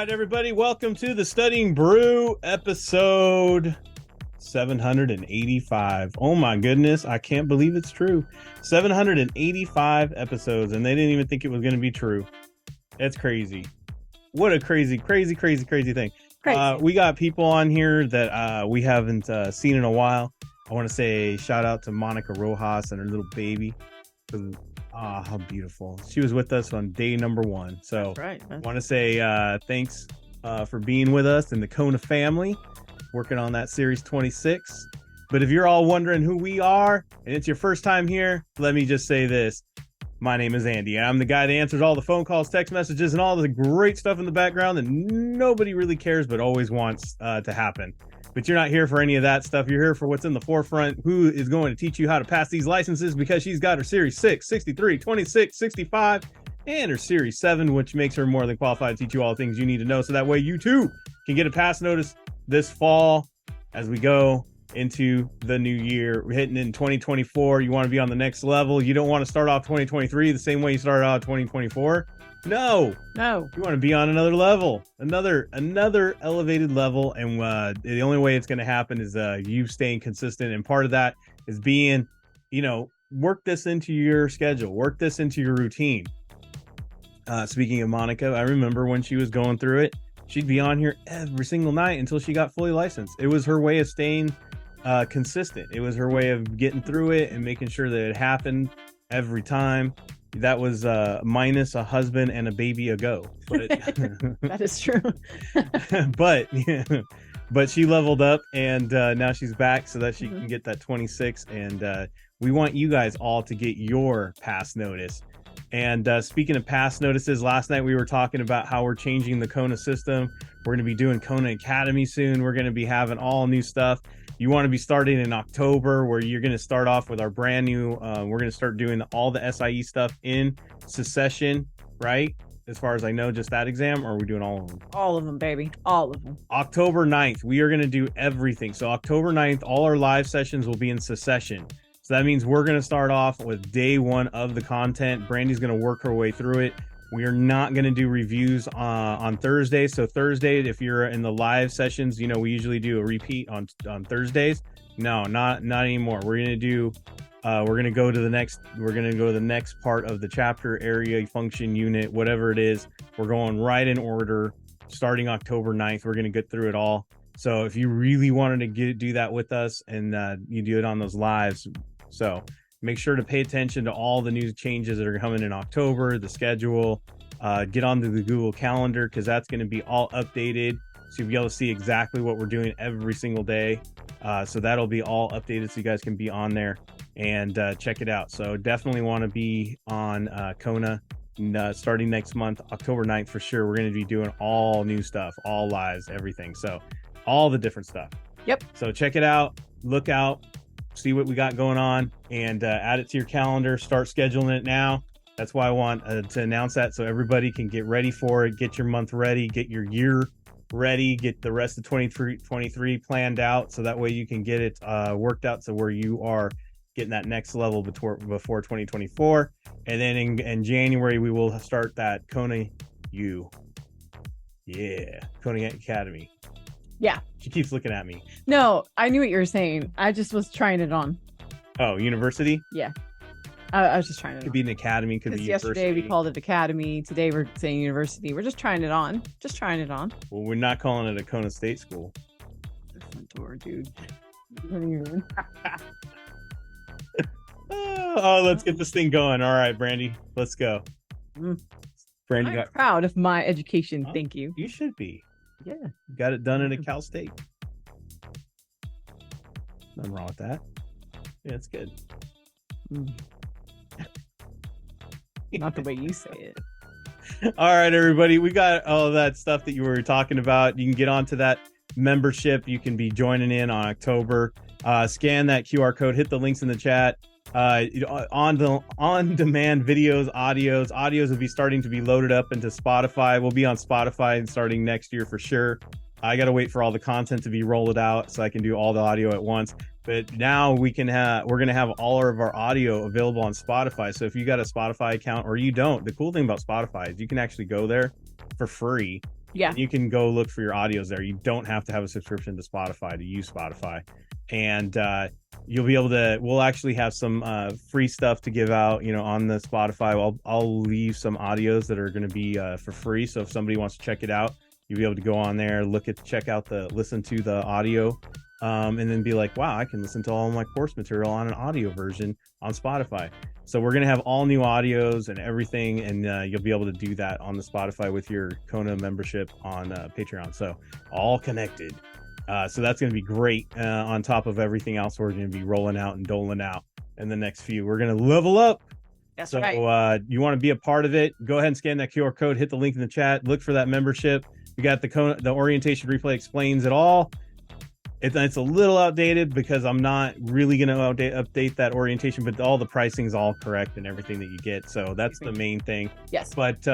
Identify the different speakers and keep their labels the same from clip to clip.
Speaker 1: right, everybody, welcome to the Studying Brew episode 785. Oh my goodness, I can't believe it's true. 785 episodes, and they didn't even think it was going to be true. That's crazy. What a crazy thing. Crazy. We got people on here that we haven't seen in a while. I want to say shout out to Monica Rojas and her little baby. How beautiful. She was with us on day number 1. So I want to say thanks for being with us in the Kona family, working on that series 26. But if you're all wondering who we are and it's your first time here, let me just say this. My name is Andy. I'm the guy that answers all the phone calls, text messages, and all the great stuff in the background that nobody really cares but always wants to happen. But you're not here for any of that stuff. You're here for what's in the forefront. Who is going to teach you how to pass these licenses, because she's got her Series 6, 63, 26, 65, and her Series 7, which makes her more than qualified to teach you all the things you need to know. So that way you too can get a pass notice this fall as we go into the new year. We're hitting in 2024. You want to be on the next level. You don't want to start off 2023 the same way you started out 2024. No. You want to be on another level, another elevated level. And the only way it's going to happen is you staying consistent. And part of that is being, work this into your schedule, work this into your routine. Speaking of Monica, I remember when she was going through it, she'd be on here every single night until she got fully licensed. It was her way of staying consistent. It was her way of getting through it and making sure that it happened every time. That was minus a husband and a baby ago. But
Speaker 2: that is true.
Speaker 1: but she leveled up, and now she's back so that she can get that 26. And we want you guys all to get your pass notice. And speaking of pass notices, last night we were talking about how we're changing the Kona system. We're going to be doing Kona Academy soon. We're going to be having all new stuff. You want to be starting in October, where you're going to start off with our brand new, we're going to start doing all the SIE stuff in succession, right? As far as I know, just that exam, or are we doing all of them?
Speaker 2: All of them, baby. All of them.
Speaker 1: October 9th, we are going to do everything. So October 9th, all our live sessions will be in succession. So that means we're going to start off with day 1 of the content. Brandy's going to work her way through it. We are not going to do reviews on Thursday. So Thursday, if you're in the live sessions, we usually do a repeat on Thursdays. No, not anymore. We're going to go to the next part of the chapter, area, function, unit, whatever it is. We're going right in order, starting October 9th. We're going to get through it all. So if you really wanted to do that with us, and you do it on those lives, so make sure to pay attention to all the new changes that are coming in October, the schedule. Get onto the Google Calendar, because that's going to be all updated. So you'll be able to see exactly what we're doing every single day. So that'll be all updated so you guys can be on there and check it out. So definitely want to be on Kona starting next month, October 9th for sure. We're going to be doing all new stuff, all lives, everything. So all the different stuff.
Speaker 2: Yep.
Speaker 1: So check it out. Look out. See what we got going on, and add it to your calendar. Start scheduling it now. That's why I want to announce that, so everybody can get ready for it. Get your month ready. Get your year ready. Get the rest of 2023 planned out, so that way you can get it worked out to where you are getting that next level before 2024. And then in January, we will start that Kona Kona Academy.
Speaker 2: Yeah.
Speaker 1: She keeps looking at me.
Speaker 2: No, I knew what you were saying. I just was trying it on.
Speaker 1: Oh, university?
Speaker 2: Yeah. I was just trying it
Speaker 1: Could be an academy, could be university.
Speaker 2: Yesterday we called it academy. Today we're saying university. We're just trying it on.
Speaker 1: Well, we're not calling it a Kona State school.
Speaker 2: The front door, dude.
Speaker 1: Oh, let's get this thing going. All right, Brandy, let's go. Brandy,
Speaker 2: I'm proud of my education. Thank you.
Speaker 1: You should be.
Speaker 2: Yeah.
Speaker 1: Got it done at a Cal State. Nothing wrong with that. Yeah, it's good.
Speaker 2: Not the way you say it.
Speaker 1: All right, everybody. We got all of that stuff that you were talking about. You can get onto that membership. You can be joining in on October. Scan that QR code. Hit the links in the chat. On-demand videos, audios will be starting to be loaded up into Spotify. We'll be on Spotify starting next year for sure. I got to wait for all the content to be rolled out so I can do all the audio at once. But now we're going to have all of our audio available on Spotify. So if you got a Spotify account or you don't, the cool thing about Spotify is you can actually go there for free
Speaker 2: Yeah.
Speaker 1: And you can go look for your audios there. You don't have to have a subscription to Spotify to use Spotify. And you'll be able to, we'll actually have some free stuff to give out, on the Spotify. I'll leave some audios that are going to be for free. So if somebody wants to check it out, you'll be able to go on there, listen to the audio, and then be like, wow, I can listen to all my course material on an audio version on Spotify. So we're going to have all new audios and everything, and you'll be able to do that on the Spotify with your Kona membership on Patreon. So all connected. So that's going to be great on top of everything else we're going to be rolling out and doling out in the next few. We're going to level up.
Speaker 2: That's
Speaker 1: so,
Speaker 2: right.
Speaker 1: You want to be a part of it, go ahead and scan that QR code, hit the link in the chat, look for that membership. We got the orientation replay explains it all. It's a little outdated because I'm not really going to update that orientation, but all the pricing's all correct and everything that you get. So that's the main thing.
Speaker 2: Yes.
Speaker 1: But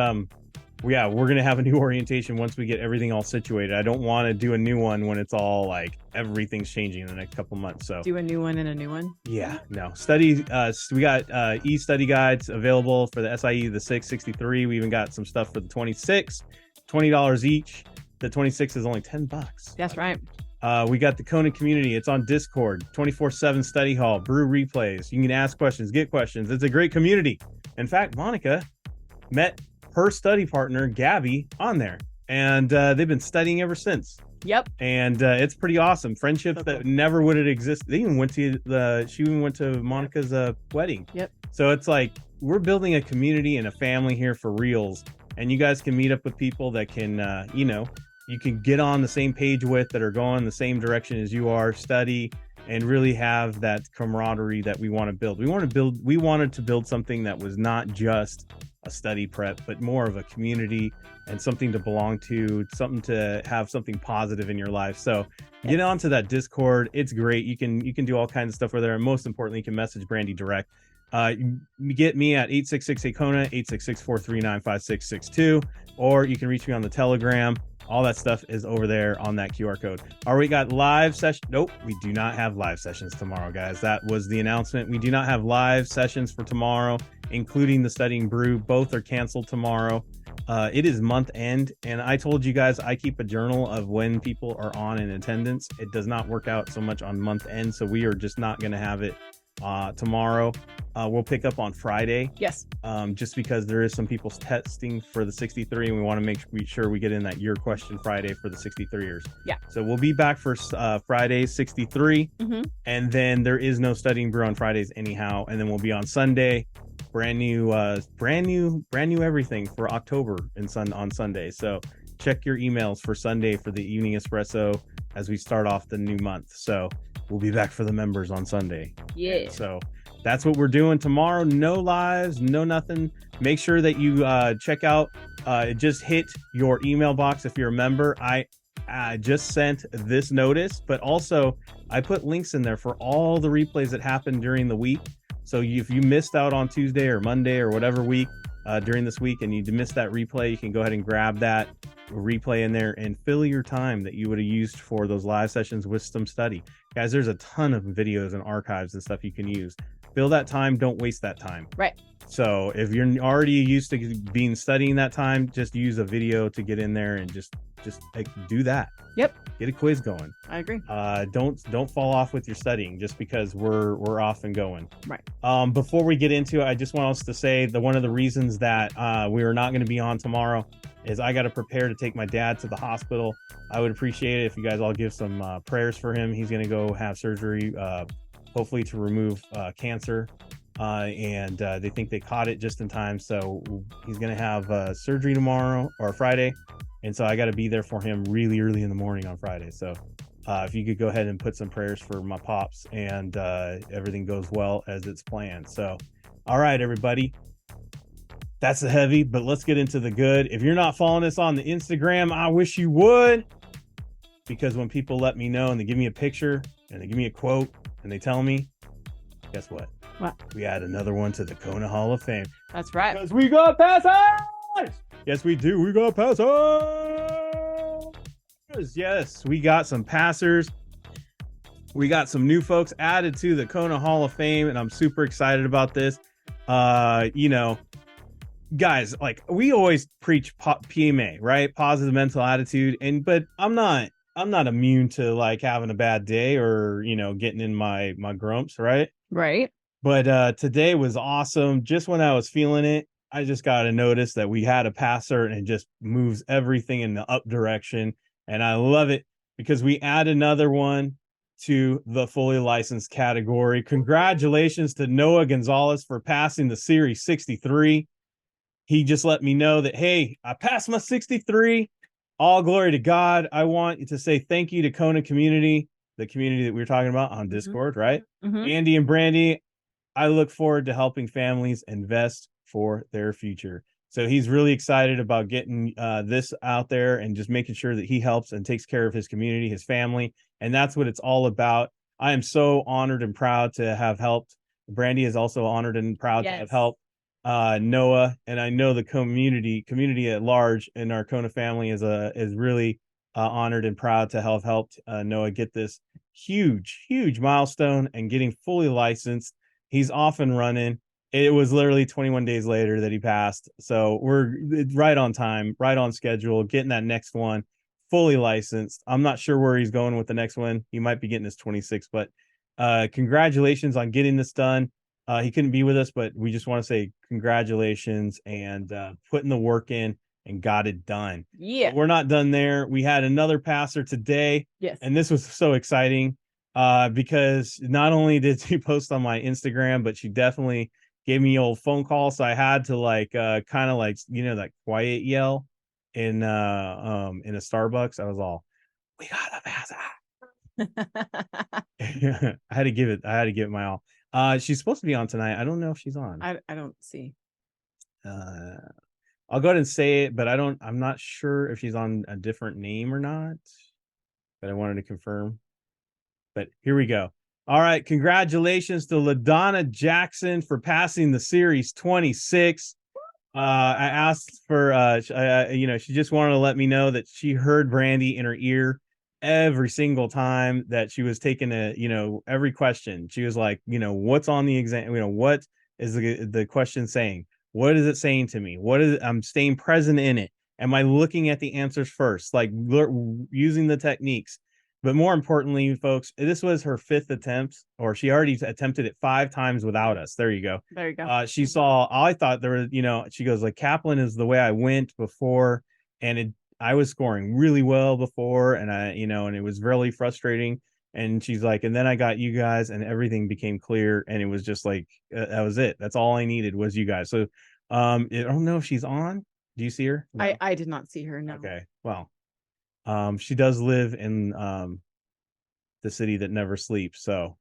Speaker 1: we're going to have a new orientation once we get everything all situated. I don't want to do a new one when it's all like everything's changing in the next couple months. So
Speaker 2: do a new one and a new one.
Speaker 1: Yeah, no study. We got e-study guides available for the SIE, the 663. We even got some stuff for the 26, $20 each. The 26 is only $10.
Speaker 2: That's right.
Speaker 1: We got the Kona community. It's on Discord, 24/7 study hall, brew replays. You can ask questions, get questions. It's a great community. In fact, Monica met her study partner, Gabby, on there, and they've been studying ever since.
Speaker 2: Yep.
Speaker 1: And it's pretty awesome. Friendships that never would have existed. They even she even went to Monica's wedding.
Speaker 2: Yep.
Speaker 1: So it's like we're building a community and a family here for reals. And you guys can meet up with people that can, you can get on the same page with, that are going the same direction as you are, study, and really have that camaraderie that we want to build. We wanted to build something that was not just a study prep, but more of a community and something to belong to, something to have something positive in your life. So get onto that Discord. It's great. You can do all kinds of stuff over there. And most importantly, you can message Brandy direct. You get me at 866-KONA, 866-439-5662, or you can reach me on the Telegram. All that stuff is over there on that QR code. All right, we got live session. Nope, we do not have live sessions tomorrow, guys. That was the announcement. We do not have live sessions for tomorrow, including the Studying Brew. Both are canceled tomorrow. It is month end, and I told you guys I keep a journal of when people are on in attendance. It does not work out so much on month end, so we are just not going to have it tomorrow. We'll pick up on Friday.
Speaker 2: Yes.
Speaker 1: Just because there is some people testing for the 63, and we want to make sure we get in that Your Question Friday for the 63ers.
Speaker 2: Yeah.
Speaker 1: So we'll be back for Friday 63, and then there is no Studying Brew on Fridays anyhow, and then we'll be on Sunday. Brand new everything for October on Sunday. So check your emails for Sunday for the evening espresso as we start off the new month. So we'll be back for the members on Sunday.
Speaker 2: Yeah.
Speaker 1: So that's what we're doing tomorrow. No lives, no nothing. Make sure that you check out. Just hit your email box if you're a member. I just sent this notice, but also I put links in there for all the replays that happened during the week. So if you missed out on Tuesday or Monday or whatever week during this week and you missed that replay, you can go ahead and grab that replay in there and fill your time that you would have used for those live sessions with some study. Guys, there's a ton of videos and archives and stuff you can use. Fill that time. Don't waste that time.
Speaker 2: Right.
Speaker 1: So if you're already used to studying that time, just use a video to get in there and just like, do that.
Speaker 2: Yep.
Speaker 1: Get a quiz going.
Speaker 2: I agree.
Speaker 1: Don't fall off with your studying just because we're off and going.
Speaker 2: Right.
Speaker 1: Before we get into it, I just want us to say that one of the reasons that we are not going to be on tomorrow is I got to prepare to take my dad to the hospital. I would appreciate it if you guys all give some prayers for him. He's going to go have surgery, hopefully to remove cancer. And they think they caught it just in time. So he's going to have surgery tomorrow or Friday. And so I got to be there for him really early in the morning on Friday. So if you could go ahead and put some prayers for my pops and everything goes well as it's planned. So, all right, everybody. That's the heavy, but let's get into the good. If you're not following us on the Instagram, I wish you would. Because when people let me know and they give me a picture and they give me a quote and they tell me, guess what?
Speaker 2: What?
Speaker 1: We add another one to the Kona Hall of Fame.
Speaker 2: That's right.
Speaker 1: Because we got passers! Yes, we do. We got passers! Yes, we got some passers. We got some new folks added to the Kona Hall of Fame, and I'm super excited about this. guys, like we always preach PMA, right? Positive mental attitude, but I'm not immune to like having a bad day or getting in my grumps, right?
Speaker 2: Right.
Speaker 1: But today was awesome. Just when I was feeling it, I just got to notice that we had a passer and it just moves everything in the up direction. And I love it because we add another one to the fully licensed category. Congratulations to Noah Gonzalez for passing the Series 63. He just let me know that, hey, I passed my 63. All glory to God. I want to say thank you to Kona community, the community that we were talking about on Discord, right? Andy and Brandy, I look forward to helping families invest for their future. So he's really excited about getting this out there and just making sure that he helps and takes care of his community, his family. And that's what it's all about. I am so honored and proud to have helped. Brandy is also honored and proud to have helped Noah. And I know the community at large in our Kona family is really honored and proud to have helped Noah get this huge milestone and getting fully licensed. He's off and running. It was literally 21 days later that he passed. So we're right on time, right on schedule, getting that next one fully licensed. I'm not sure where he's going with the next one. He might be getting his 26, but congratulations on getting this done. He couldn't be with us, but we just want to say congratulations and putting the work in and got it done.
Speaker 2: Yeah.
Speaker 1: But we're not done there. We had another passer today.
Speaker 2: Yes.
Speaker 1: And this was so exciting because not only did she post on my Instagram, but she definitely gave me old phone call. So I had to like kind of like that quiet yell in a Starbucks. I was all, we got a pass. I had to give it my all. She's supposed to be on tonight. I don't know if she's on.
Speaker 2: I don't see.
Speaker 1: I'll go ahead and say it, but I'm not sure if she's on a different name or not. But I wanted to confirm. But here we go. All right. Congratulations to LaDonna Jackson for passing the Series 26. I asked for, she just wanted to let me know that she heard Brandy in her ear every single time that she was taking every question. She was like, what's on the exam? What is the question saying? What is it saying to me? I'm staying present in it. Am I looking at the answers first? Like using the techniques. But more importantly, folks, this was her 5th attempt, or she already attempted it 5 times without us. There you go.
Speaker 2: There you go.
Speaker 1: She saw, I thought there was, she goes like, Kaplan is the way I went before. And I was scoring really well before. And and it was really frustrating. And she's like, and then I got you guys and everything became clear. And it was just like, that was it. That's all I needed was you guys. So I don't know if she's on. Do you see her?
Speaker 2: No. I did not see her. No.
Speaker 1: Okay. Well, she does live in the city that never sleeps, so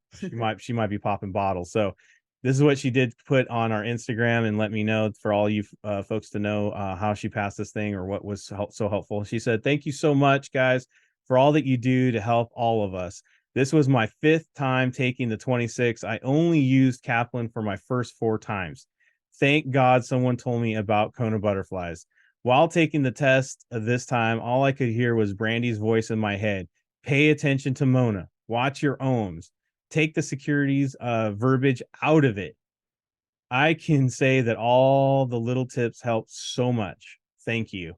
Speaker 1: she might be popping bottles. So this is what she did put on our Instagram and let me know for all you folks to know how she passed this thing or what was so helpful. She said, thank you so much, guys, for all that you do to help all of us. This was my 5th time taking the 26. I only used Kaplan for my first 4 times. Thank God someone told me about KonaButterflyz. While taking the test this time, all I could hear was Brandy's voice in my head. Pay attention to Mona. Watch your ohms. Take the securities verbiage out of it. I can say that all the little tips help so much. Thank you.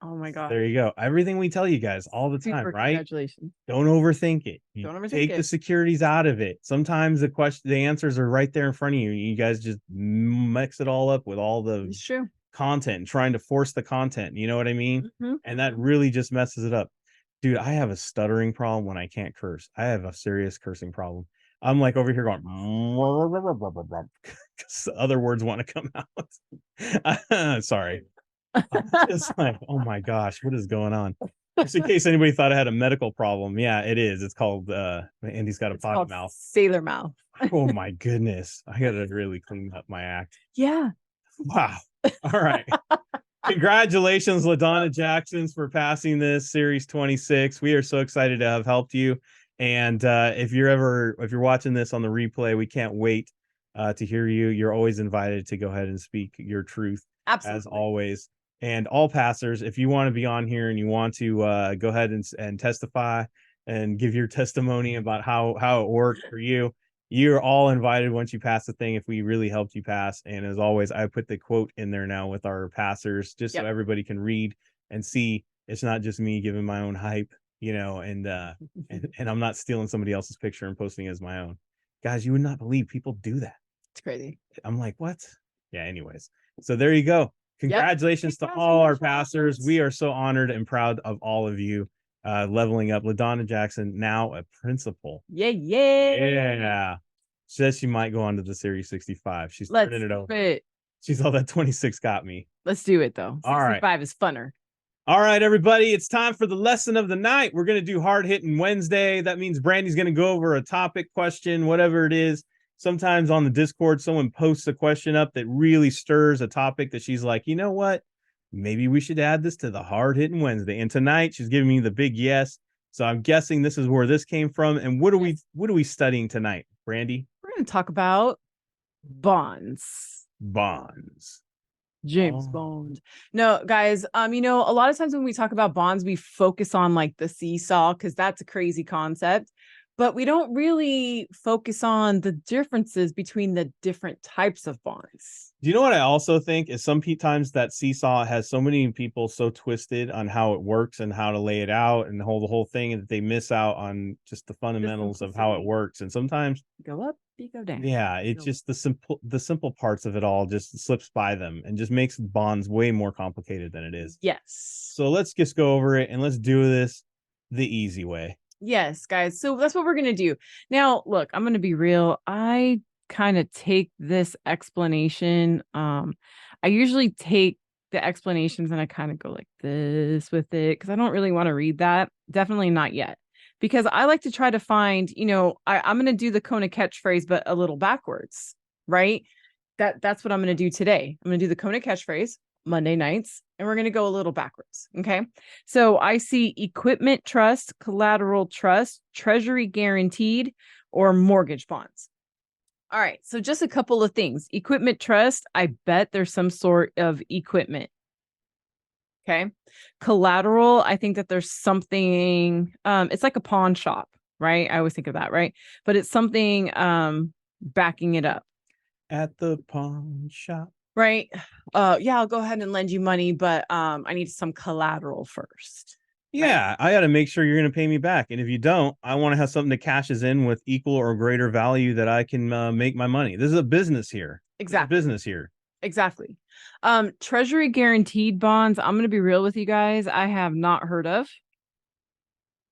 Speaker 2: Oh my God.
Speaker 1: There you go. Everything we tell you guys all the time, right?
Speaker 2: Congratulations.
Speaker 1: Don't overthink it.
Speaker 2: Don't overthink
Speaker 1: take
Speaker 2: it.
Speaker 1: The securities out of it. Sometimes the answers are right there in front of you. You guys just mix it all up with all the content and trying to force the content. You know what I mean? And that really just messes it up. Dude, I have a stuttering problem when I can't curse. I have a serious cursing problem. I'm like over here going, because other words want to come out. Sorry. It's like, oh my gosh, what is going on? Just in case anybody thought I had a medical problem. Yeah, it is. It's called Andy's got a potty mouth.
Speaker 2: Sailor mouth.
Speaker 1: Oh my goodness. I gotta really clean up my act.
Speaker 2: Yeah.
Speaker 1: Wow. All right. Congratulations, LaDonna Jacksons, for passing this Series 26. We are so excited to have helped you. And if you're watching this on the replay, we can't wait to hear you. You're always invited to go ahead and speak your truth. Absolutely. As always. And all passers, if you want to be on here and you want to go ahead and testify and give your testimony about how it worked for you, You're all invited once you pass the thing if we really helped you pass. And as always, I put the quote in there now with our passers just so everybody can read and see it's not just me giving my own hype, and I'm not stealing somebody else's picture and posting it as my own. Guys, you would not believe people do that.
Speaker 2: It's crazy.
Speaker 1: I'm like, what? Yeah, anyways. So there you go. Congratulations to all our passers. We are so honored and proud of all of you. Leveling up. LaDonna Jackson, now a principal. Yeah. Says she might go on to the Series 65. She's turning it over. She's all that 26 got me.
Speaker 2: Let's do it, though. 65 is funner.
Speaker 1: All right, everybody. It's time for the lesson of the night. We're going to do Hard Hitting Wednesday. That means Brandy's going to go over a topic, question, whatever it is. Sometimes on the Discord, someone posts a question up that really stirs a topic that she's like, you know what? Maybe we should add this to the Hard Hitting Wednesday. And tonight she's giving me the big yes. So I'm guessing this is where this came from. And what are we studying tonight, Brandy?
Speaker 2: We're going to talk about bonds. James Bond. No, guys, a lot of times when we talk about bonds, we focus on like the seesaw because that's a crazy concept. But we don't really focus on the differences between the different types of bonds.
Speaker 1: Do you know what I also think is sometimes that seesaw has so many people so twisted on how it works and how to lay it out and the whole thing, and that they miss out on just the fundamentals of how it works. And sometimes
Speaker 2: go up, you go down.
Speaker 1: Yeah, it's just the simple parts of it all just slips by them and just makes bonds way more complicated than it is.
Speaker 2: Yes.
Speaker 1: So let's just go over it and let's do this the easy way.
Speaker 2: Yes, guys. So that's what we're going to do. Now, look, I'm going to be real. I kind of take this explanation. I usually take the explanations and I kind of go like this with it because I don't really want to read that. Definitely not yet. Because I like to try to find, I'm going to do the Kona catchphrase, but a little backwards, right? That's what I'm going to do today. I'm going to do the Kona catchphrase Monday nights, and we're going to go a little backwards. Okay. So I see equipment trust, collateral trust, treasury guaranteed, or mortgage bonds. All right. So just a couple of things. Equipment trust, I bet there's some sort of equipment. Okay. Collateral, I think that there's something, it's like a pawn shop, right? I always think of that, right? But it's something backing it up.
Speaker 1: At the pawn shop.
Speaker 2: Right. Yeah, I'll go ahead and lend you money, but I need some collateral first.
Speaker 1: Yeah, right? I got to make sure you're going to pay me back. And if you don't, I want to have something that cashes in with equal or greater value that I can make my money. This is a business here.
Speaker 2: Exactly.
Speaker 1: Business here.
Speaker 2: Exactly. Treasury guaranteed bonds, I'm going to be real with you guys, I have not heard of.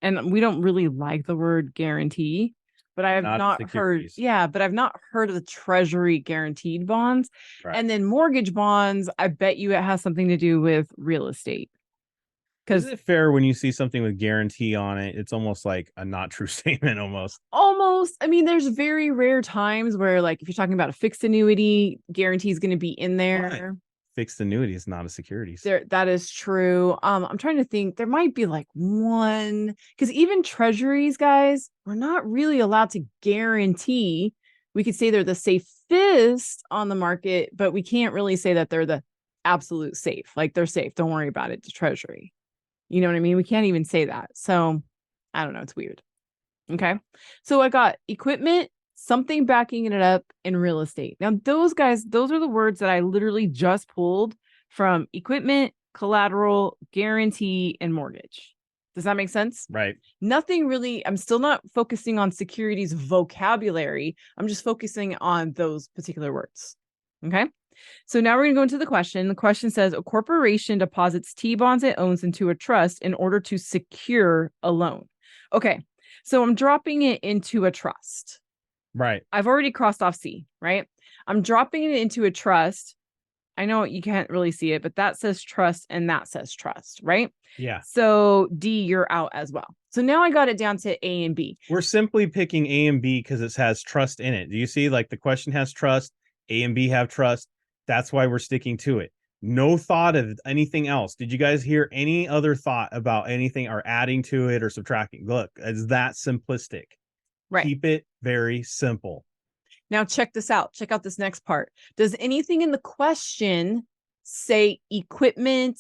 Speaker 2: And we don't really like the word guarantee, but I have not heard. Yeah, but I've not heard of the treasury guaranteed bonds. Right. And then mortgage bonds, I bet you it has something to do with real estate.
Speaker 1: Is it fair when you see something with guarantee on it? It's almost like a not true statement almost.
Speaker 2: I mean, there's very rare times where, like, if you're talking about a fixed annuity, guarantee is going to be in there.
Speaker 1: Right. Fixed annuity is not a securities.
Speaker 2: That is true. I'm trying to think. There might be like one, because even treasuries, guys, we're not really allowed to guarantee. We could say they're the safest on the market, but we can't really say that they're the absolute safe. Like, they're safe. Don't worry about it. To treasury. You know what I mean? We can't even say that. So I don't know. It's weird. Okay. So I got equipment, something backing it up, in real estate. Now, those guys, those are the words that I literally just pulled from equipment, collateral, guarantee, and mortgage. Does that make sense?
Speaker 1: Right.
Speaker 2: Nothing really. I'm still not focusing on securities vocabulary. I'm just focusing on those particular words. Okay. So now we're going to go into the question. The question says, a corporation deposits T-bonds it owns into a trust in order to secure a loan. Okay. So I'm dropping it into a trust.
Speaker 1: Right.
Speaker 2: I've already crossed off C, right? I'm dropping it into a trust. I know you can't really see it, but that says trust and that says trust, right?
Speaker 1: Yeah.
Speaker 2: So D, you're out as well. So now I got it down to A and B.
Speaker 1: We're simply picking A and B because it has trust in it. Do you see? Like, the question has trust. A and B have trust. That's why we're sticking to it. No thought of anything else. Did you guys hear any other thought about anything or adding to it or subtracting? Look, it's that simplistic.
Speaker 2: Right.
Speaker 1: Keep it very simple.
Speaker 2: Now check this out. Check out this next part. Does anything in the question say equipment,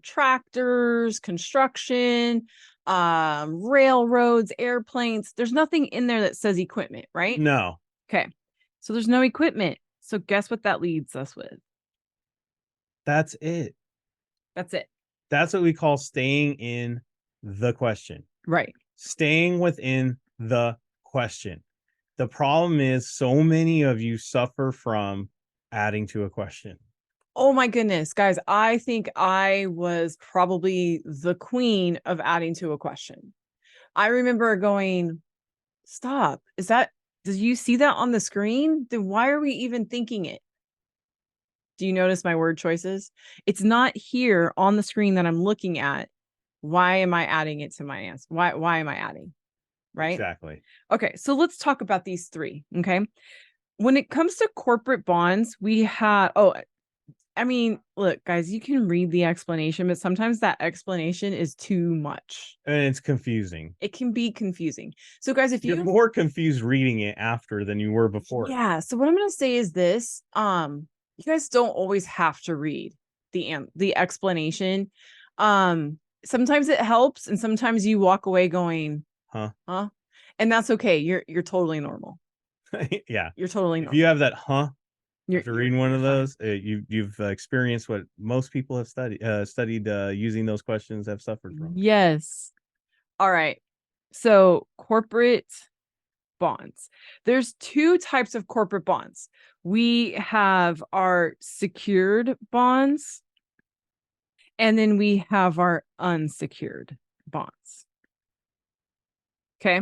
Speaker 2: tractors, construction, railroads, airplanes? There's nothing in there that says equipment, right?
Speaker 1: No.
Speaker 2: Okay. So there's no equipment. So guess what that leads us with?
Speaker 1: That's it.
Speaker 2: That's it.
Speaker 1: That's what we call staying in the question.
Speaker 2: Right.
Speaker 1: Staying within the question. The problem is so many of you suffer from adding to a question.
Speaker 2: Oh my goodness, guys. I think I was probably the queen of adding to a question. I remember going, stop. Do you see that on the screen? Then why are we even thinking it? Do you notice my word choices? It's not here on the screen that I'm looking at. Why am I adding it to my answer? Why am I adding? Right?
Speaker 1: Exactly.
Speaker 2: Okay, so let's talk about these three. Okay. When it comes to corporate bonds, we have, I mean, look, guys, you can read the explanation, but sometimes that explanation is too much.
Speaker 1: And it's confusing.
Speaker 2: It can be confusing. So, guys, if
Speaker 1: you're more confused reading it after than you were before.
Speaker 2: Yeah. So what I'm gonna say is this. You guys don't always have to read the explanation. Sometimes it helps, and sometimes you walk away going,
Speaker 1: huh?
Speaker 2: And that's okay. You're totally normal.
Speaker 1: Yeah.
Speaker 2: You're totally normal.
Speaker 1: If you have that after
Speaker 2: you're
Speaker 1: reading one of those, you've experienced what most people have studied using those questions have suffered from.
Speaker 2: Yes. All right. So corporate bonds. There's two types of corporate bonds. We have our secured bonds, and then we have our unsecured bonds. Okay.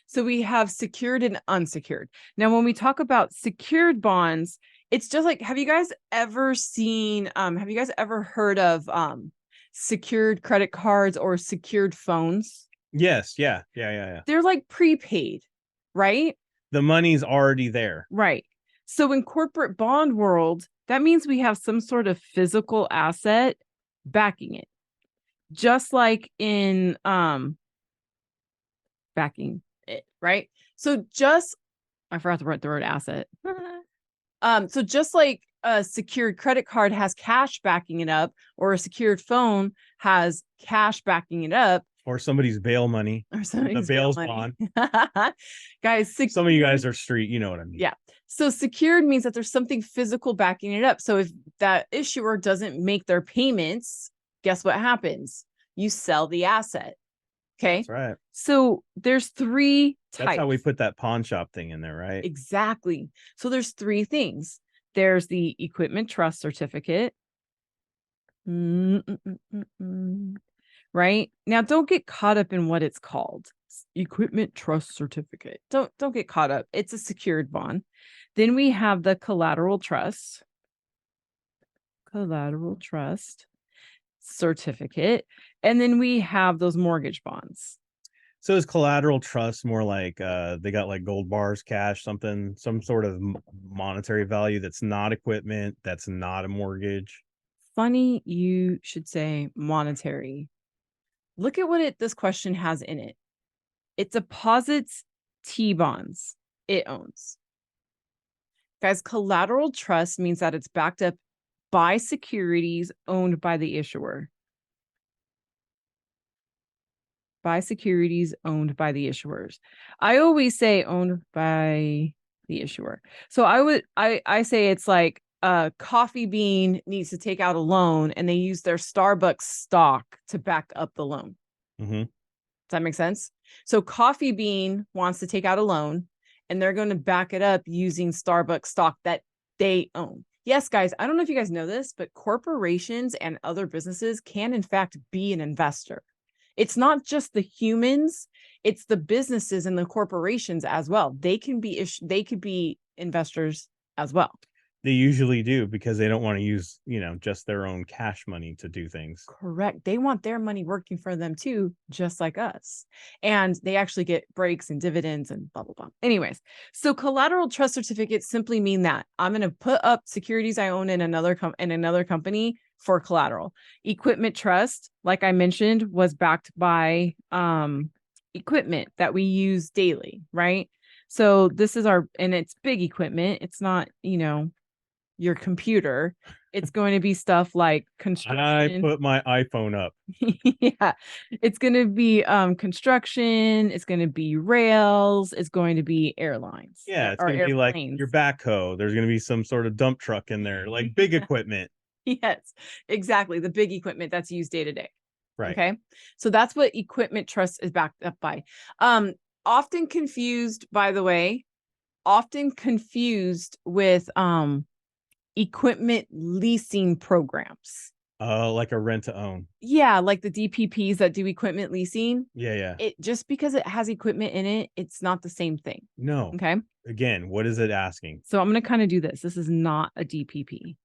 Speaker 2: So we have secured and unsecured. Now, when we talk about secured bonds, it's just like, have you guys ever heard of secured credit cards or secured phones?
Speaker 1: Yes. Yeah.
Speaker 2: They're like prepaid, right?
Speaker 1: The money's already there.
Speaker 2: Right. So in corporate bond world, that means we have some sort of physical asset backing it. Just like in backing it, right? So I forgot to write the word asset. So just like a secured credit card has cash backing it up, or a secured phone has cash backing it up,
Speaker 1: or somebody's bail money,
Speaker 2: or somebody's
Speaker 1: the bail's bond.
Speaker 2: Guys,
Speaker 1: some of you guys are street, you know what I mean.
Speaker 2: Yeah. So secured means that there's something physical backing it up. So if that issuer doesn't make their payments, guess what happens? You sell the asset. Okay.
Speaker 1: That's right.
Speaker 2: So there's three types.
Speaker 1: That's how we put that pawn shop thing in there, right?
Speaker 2: Exactly. So there's three things. There's the equipment trust certificate. Right? Now don't get caught up in what it's called. Equipment trust certificate. Don't get caught up. It's a secured bond. Then we have the collateral trust certificate, and then we have those mortgage bonds.
Speaker 1: So is collateral trust more like they got like gold bars, cash, some sort of monetary value that's not equipment, that's not a mortgage?
Speaker 2: Funny you should say monetary. Look at what this question has in it. It deposits T-bonds it owns. Guys, collateral trust means that it's backed up by securities owned by the issuer. By securities owned by the issuers. I always say owned by the issuer. So I say it's like a Coffee Bean needs to take out a loan and they use their Starbucks stock to back up the loan.
Speaker 1: Mm-hmm.
Speaker 2: Does that make sense? So Coffee Bean wants to take out a loan and they're going to back it up using Starbucks stock that they own. Yes, guys, I don't know if you guys know this, but corporations and other businesses can in fact be an investor. It's not just the humans, it's the businesses and the corporations as well. They could be investors as well.
Speaker 1: They usually do because they don't want to use, just their own cash money to do things.
Speaker 2: Correct. They want their money working for them too, just like us. And they actually get breaks and dividends and blah, blah, blah. Anyways, so collateral trust certificates simply mean that I'm going to put up securities I own in another company for collateral. Equipment trust, like I mentioned, was backed by equipment that we use daily, right? So this is and it's big equipment. It's not, your computer. It's going to be stuff like construction.
Speaker 1: I put my iPhone up.
Speaker 2: Yeah. It's going to be construction. It's going to be rails. It's going to be airlines.
Speaker 1: Yeah, it's
Speaker 2: or
Speaker 1: going to be like
Speaker 2: airplanes.
Speaker 1: your backhoe. There's going to be some sort of dump truck in there, like big equipment.
Speaker 2: Yes, exactly. The big equipment that's used day to day.
Speaker 1: Right.
Speaker 2: Okay. So that's what equipment trust is backed up by. Often confused, by the way, with equipment leasing programs.
Speaker 1: Like a rent to own.
Speaker 2: Yeah, like the DPPs that do equipment leasing.
Speaker 1: Yeah.
Speaker 2: It just because it has equipment in it, it's not the same thing.
Speaker 1: No.
Speaker 2: Okay.
Speaker 1: Again, what is it asking?
Speaker 2: So I'm going to kind of do this. This is not a DPP.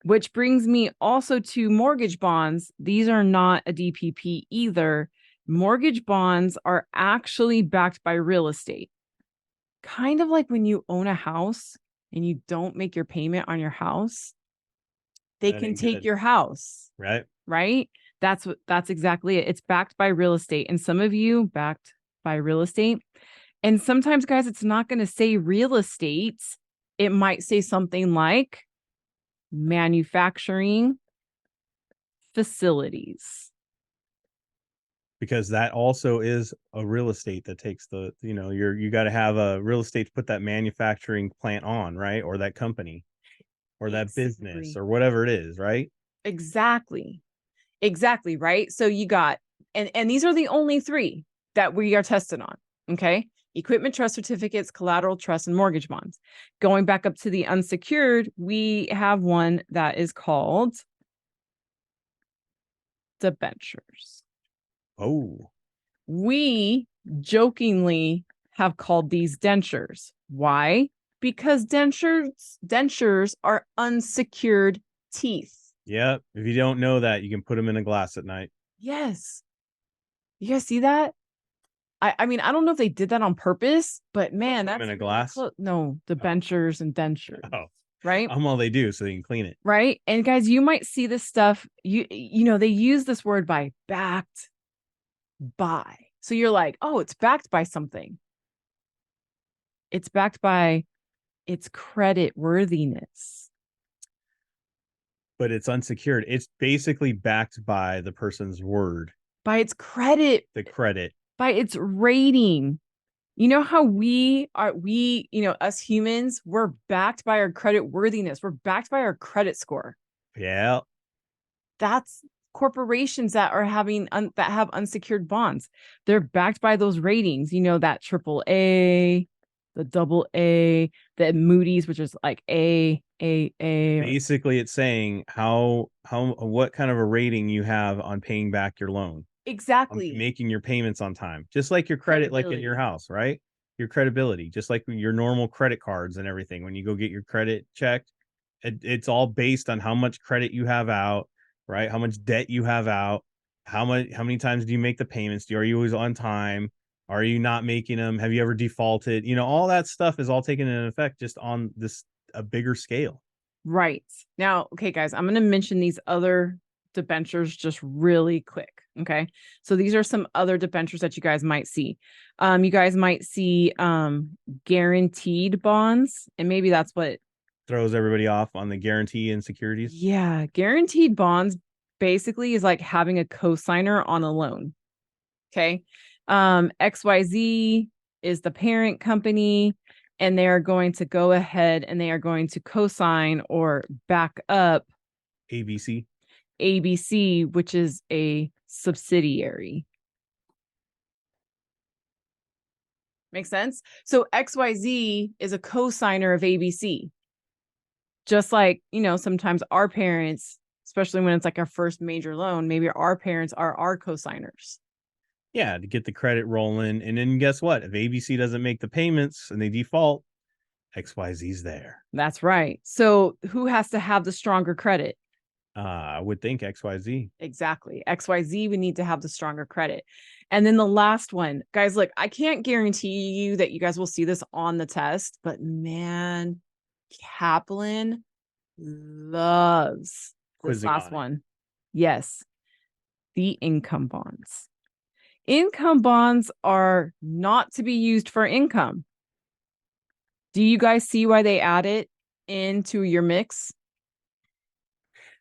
Speaker 2: Which brings me also to mortgage bonds. These are not a DPP either. Mortgage bonds are actually backed by real estate. Kind of like when you own a house and you don't make your payment on your house, they can take your house.
Speaker 1: Right.
Speaker 2: Right? That's exactly it. It's backed by real estate. And some of you backed by real estate. And sometimes, guys, it's not going to say real estate. It might say something like manufacturing facilities,
Speaker 1: because that also is a real estate that takes the, you got to have a real estate to put that manufacturing plant on, right? Or that company or that business or whatever it is, right?
Speaker 2: Exactly, right? So you got, and these are the only three that we are tested on. Okay. Equipment trust certificates, collateral trust, and mortgage bonds. Going back up to the unsecured, we have one that is called debentures.
Speaker 1: Oh.
Speaker 2: We jokingly have called these dentures. Why? Because dentures are unsecured teeth.
Speaker 1: Yep. If you don't know that, you can put them in a glass at night.
Speaker 2: Yes. You guys see that? I mean, I don't know if they did that on purpose, but man, that's
Speaker 1: in a glass.
Speaker 2: No, debentures and dentures.
Speaker 1: Oh,
Speaker 2: right.
Speaker 1: All they do so they can clean it.
Speaker 2: Right. And guys, you might see this stuff. You know, they use this word by backed by. So you're like, oh, it's backed by something. It's backed by its credit worthiness.
Speaker 1: But it's unsecured. It's basically backed by the person's word.
Speaker 2: By its credit.
Speaker 1: The credit.
Speaker 2: By its rating. You know how us humans, we're backed by our credit worthiness. We're backed by our credit score.
Speaker 1: Yeah.
Speaker 2: That's corporations that are that have unsecured bonds. They're backed by those ratings, that AAA, the AA, the Moody's, which is like A.
Speaker 1: Basically, it's saying what kind of a rating you have on paying back your loan.
Speaker 2: Exactly.
Speaker 1: Making your payments on time, just like your credit, like in your house, right? Your credibility, just like your normal credit cards and everything. When you go get your credit checked, it's all based on how much credit you have out, right? How much debt you have out, how many times do you make the payments? Are you always on time? Are you not making them? Have you ever defaulted? All that stuff is all taken into effect just on a bigger scale. Right.
Speaker 2: Now, okay, guys, I'm going to mention these other debentures just really quick. Okay. So these are some other debentures that you guys might see. You guys might see guaranteed bonds, and maybe that's what
Speaker 1: throws everybody off on the guarantee and securities.
Speaker 2: Yeah. Guaranteed bonds basically is like having a cosigner on a loan. Okay. XYZ is the parent company, and they are going to go ahead and they are going to cosign or back up
Speaker 1: ABC,
Speaker 2: which is a subsidiary. Makes sense? So XYZ is a cosigner of ABC. Just like, sometimes our parents, especially when it's like our first major loan, maybe our parents are our cosigners.
Speaker 1: Yeah, to get the credit rolling. And then guess what? If ABC doesn't make the payments and they default, XYZ's there.
Speaker 2: That's right. So who has to have the stronger credit?
Speaker 1: I would think XYZ.
Speaker 2: Exactly. XYZ would need to have the stronger credit. And then the last one, guys, look, I can't guarantee you that you guys will see this on the test, but man, Kaplan loves this last one. Yes. The income bonds. Income bonds are not to be used for income. Do you guys see why they add it? into your mix.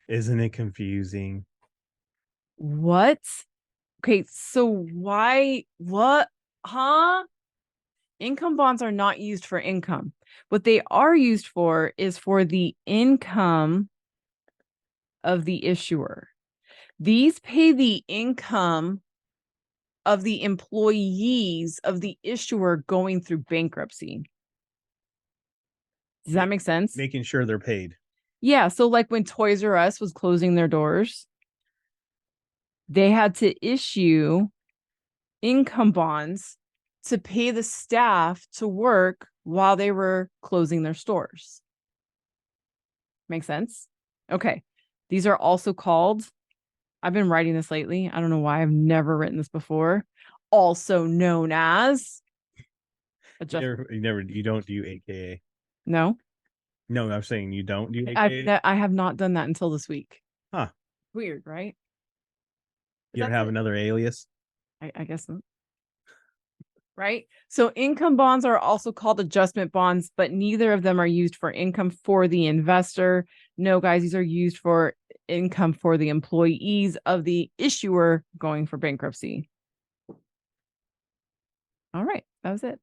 Speaker 1: Isn't it confusing?
Speaker 2: What? Okay, so what? Huh? Income bonds are not used for income. What they are used for is for the income of the issuer. These pay the income of the employees of the issuer going through bankruptcy. Does that make sense?
Speaker 1: Making sure they're paid.
Speaker 2: Yeah. So like when Toys R Us was closing their doors, they had to issue income bonds to pay the staff to work while they were closing their stores. Make sense? Okay. These are also called, I've been writing this lately. I don't know why. I've never written this before. Also known as
Speaker 1: you don't do AKA.
Speaker 2: No.
Speaker 1: No, I'm saying you don't do AKA.
Speaker 2: I have not done that until this week.
Speaker 1: Huh.
Speaker 2: Weird, right?
Speaker 1: You ever have another alias?
Speaker 2: I guess not. Right? So income bonds are also called adjustment bonds, but neither of them are used for income for the investor. No, guys, these are used for income for the employees of the issuer going for bankruptcy. All right, that was it.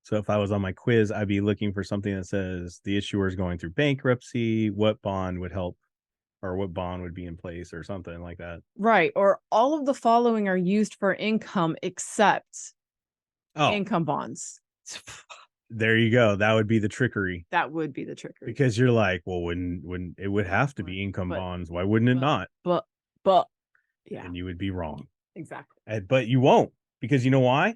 Speaker 1: So if I was on my quiz, I'd be looking for something that says the issuer is going through bankruptcy, what bond would help, or what bond would be in place, or something like that.
Speaker 2: Right. Or all of the following are used for income except income bonds.
Speaker 1: There you go. That would be the trickery.
Speaker 2: That would be the trickery.
Speaker 1: Because you're like, well, when it would have to be income bonds, why wouldn't it not?
Speaker 2: But yeah.
Speaker 1: And you would be wrong.
Speaker 2: Exactly.
Speaker 1: But you won't, because you know why?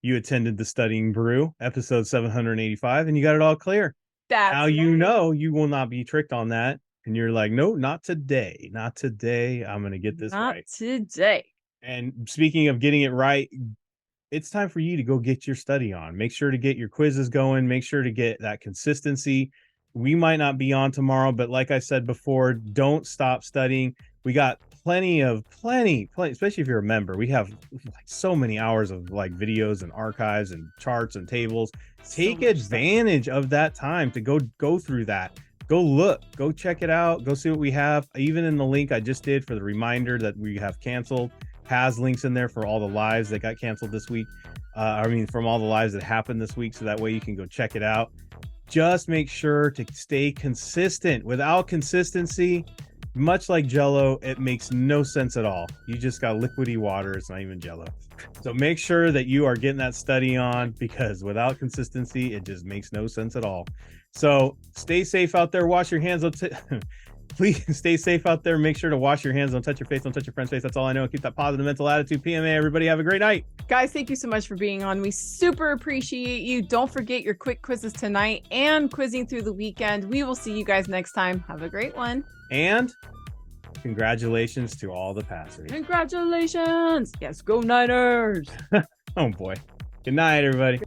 Speaker 1: You attended the Studying Brew episode 785 and you got it all clear. Now you know you will not be tricked on that. And you're like, no, not today. Not today. I'm going to get this right.
Speaker 2: Not today.
Speaker 1: And speaking of getting it right, it's time for you to go get your study on. Make sure to get your quizzes going. Make sure to get that consistency. We might not be on tomorrow, but like I said before, don't stop studying. We got plenty, especially if you're a member. We have like so many hours of like videos and archives and charts and tables. Take advantage of that time to go through that. Go look, go check it out, go see what we have. Even in the link I just did for the reminder that we have canceled, has links in there for all the lives that got canceled this week. From all the lives that happened this week, so that way you can go check it out. Just make sure to stay consistent. Without consistency, much like Jell-O, it makes no sense at all. You just got liquidy water. It's not even Jell-O. So make sure that you are getting that study on, because without consistency, it just makes no sense at all. So stay safe out there. Wash your hands. Please stay safe out there. Make sure to wash your hands. Don't touch your face. Don't touch your friend's face. That's all I know. Keep that positive mental attitude. PMA, everybody have a great night.
Speaker 2: Guys, thank you so much for being on. We super appreciate you. Don't forget your quick quizzes tonight and quizzing through the weekend. We will see you guys next time. Have a great one.
Speaker 1: And congratulations to all the passers.
Speaker 2: Congratulations. Yes, go Niners.
Speaker 1: Oh, boy. Good night, everybody.